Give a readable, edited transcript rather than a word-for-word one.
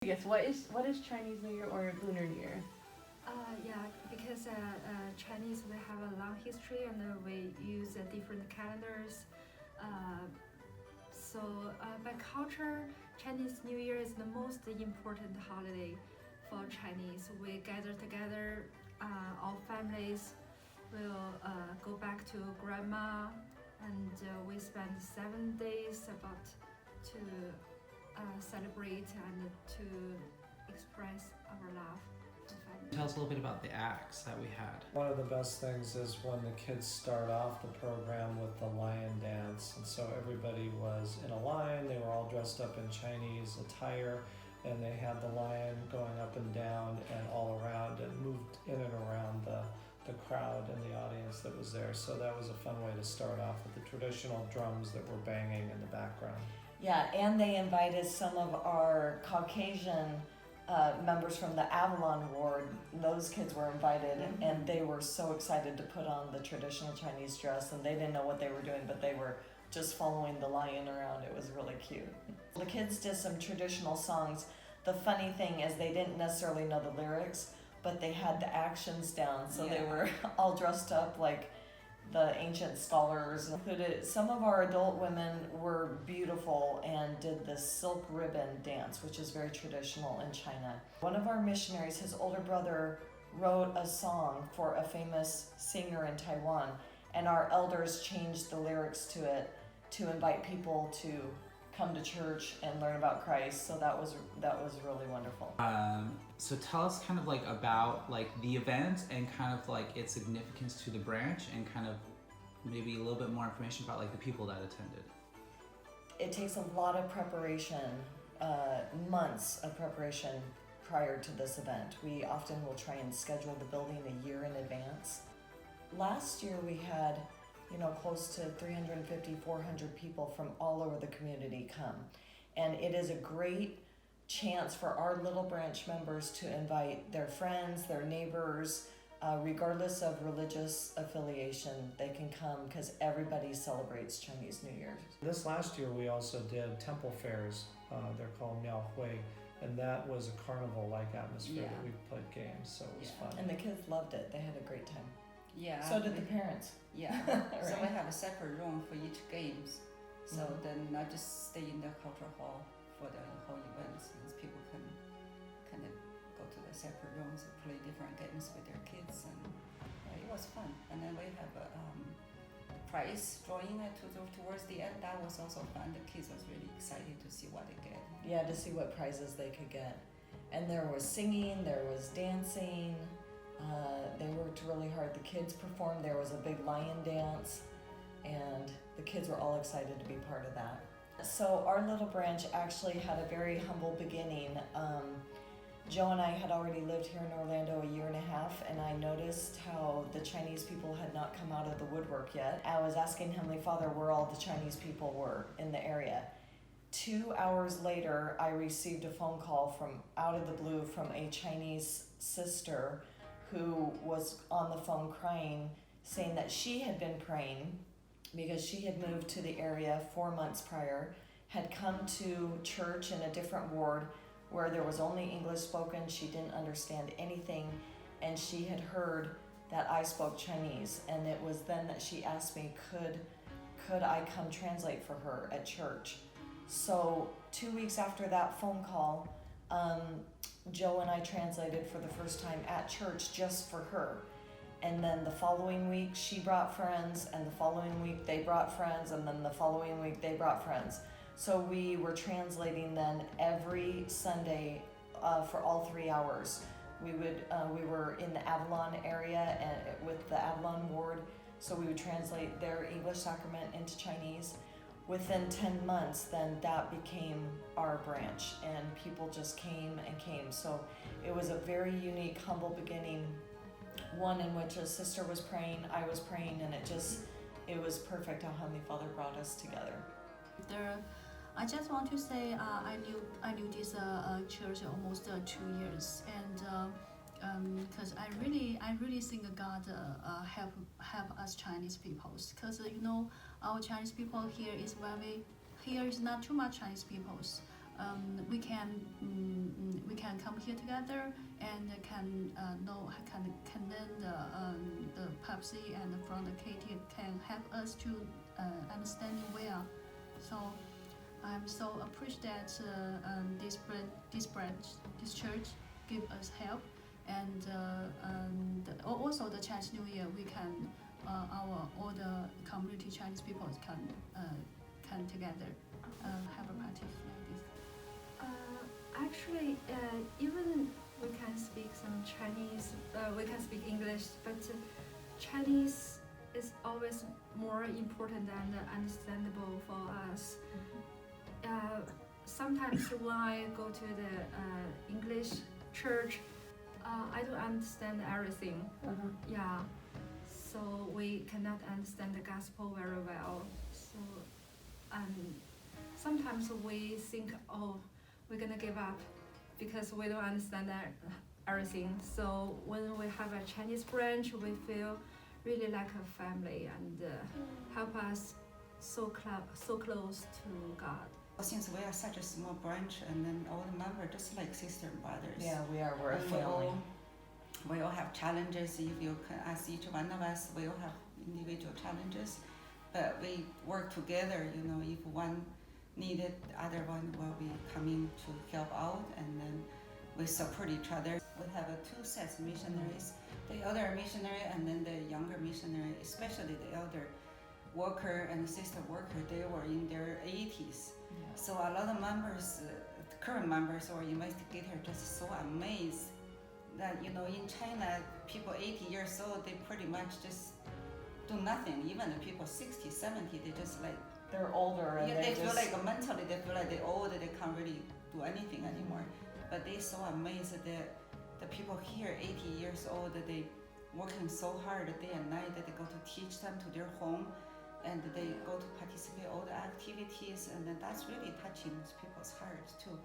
Yes, what is Chinese New Year or Lunar New Year? Yeah, because Chinese we have a long history and we use different calendars. So by culture, Chinese New Year is the most important holiday for Chinese. We gather together, all families will go back to grandma, and we spend 7 days about to celebrate and to express our love to family. Tell us a little bit about the acts that we had. One of the best things is when the kids start off the program with the lion dance. And so everybody was in a line, they were all dressed up in Chinese attire, and they had the lion going up and down and all around and moved in and around the crowd and the audience that was there. So that was a fun way to start off with the traditional drums that were banging in the background. Yeah, and they invited some of our Caucasian members from the Avalon Ward. Those kids were invited, and they were so excited to put on the traditional Chinese dress, and they didn't know what they were doing, but they were just following the lion around. It was really cute. The kids did some traditional songs. The funny thing is they didn't necessarily know the lyrics, but they had the actions down, so they were all dressed up like the ancient scholars. Some of our adult women were beautiful and did the silk ribbon dance, which is very traditional in China. One of our missionaries, his older brother, wrote a song for a famous singer in Taiwan, and our elders changed the lyrics to it to invite people to come to church and learn about Christ. So that was really wonderful. So tell us kind of like about like the event and kind of like its significance to the branch, and kind of maybe a little bit more information about like the people that attended. It takes a lot of preparation, months of preparation prior to this event. We often will try and schedule the building a year in advance. Last year we had close to 350, 400 people from all over the community come. And it is a great chance for our little branch members to invite their friends, their neighbors, regardless of religious affiliation. They can come because everybody celebrates Chinese New Year. This last year we also did temple fairs. They're called Miao Hui, and that was a carnival-like atmosphere that we played games, so it was fun. And the kids loved it. They had a great time. Yeah. So did the parents. Yeah. Right. So we have a separate room for each games. So then not just stay in the cultural hall for the whole events, and people can kind of go to the separate rooms and play different games with their kids, and it was fun. And then we have a prize drawing towards the end. That was also fun. The kids was really excited to see what they get. Yeah, to see what prizes they could get. And there was singing, there was dancing. They worked really hard. The kids performed. There was a big lion dance, and the kids were all excited to be part of that. So our little branch actually had a very humble beginning. Joe and I had already lived here in Orlando a year and a half, and I noticed how the Chinese people had not come out of the woodwork yet. I was asking Heavenly Father where all the Chinese people were in the area. 2 hours later, I received a phone call from out of the blue from a Chinese sister who was on the phone crying, saying that she had been praying because she had moved to the area 4 months prior, had come to church in a different ward where there was only English spoken. She didn't understand anything, and she had heard that I spoke Chinese, and it was then that she asked me, could I come translate for her at church? So 2 weeks after that phone call, Joe and I translated for the first time at church just for her. And then the following week she brought friends, and the following week they brought friends, and then the following week they brought friends. So we were translating then every Sunday for all 3 hours. We were in the Avalon area and with the Avalon Ward, so we would translate their English sacrament into Chinese. Within 10 months, then that became our branch, and people just came and came. So it was a very unique, humble beginning, one in which a sister was praying, I was praying, and it was perfect how Heavenly Father brought us together. I just want to say I knew this church almost 2 years, and because I really think God help us Chinese people, because our Chinese people here is not too much Chinese people. we can come here together and can learn the Pepsi and from the KT can help us to understand well. So I'm so appreciate that this church give us help, and also the Chinese New Year we can all the community Chinese people can together have a party like this. Actually, even we can speak some Chinese, we can speak English, but Chinese is always more important and understandable for us. Sometimes when I go to the English church, I don't understand everything. Yeah, so we cannot understand the gospel very well. So sometimes we think, oh, we're gonna give up because we don't understand everything. So when we have a Chinese branch, we feel really like a family and help us so close to God. Since we are such a small branch, and then all the members just like sister and brothers. Yeah, we are. We're a And family. We all have challenges. If you can ask each one of us, we all have individual challenges, but we work together. You know, if one needed, the other one will be coming to help out, and then we support each other. We have two sets of missionaries, the elder missionary and then the younger missionary, especially the elder worker and sister worker. They were in their 80s. Yeah. So a lot of members, current members or investigators, are just so amazed that, you know, in China, people 80 years old, they pretty much just do nothing. Even the people 60, 70, they just like, They're older and yeah, they feel just, like mentally, they feel like they're old, they can't really do anything anymore. But they're so amazed that the people here, 80 years old, that they working so hard day and night, that they go to teach them to their home, and they go to participate all the activities, and then that's really touching people's hearts too.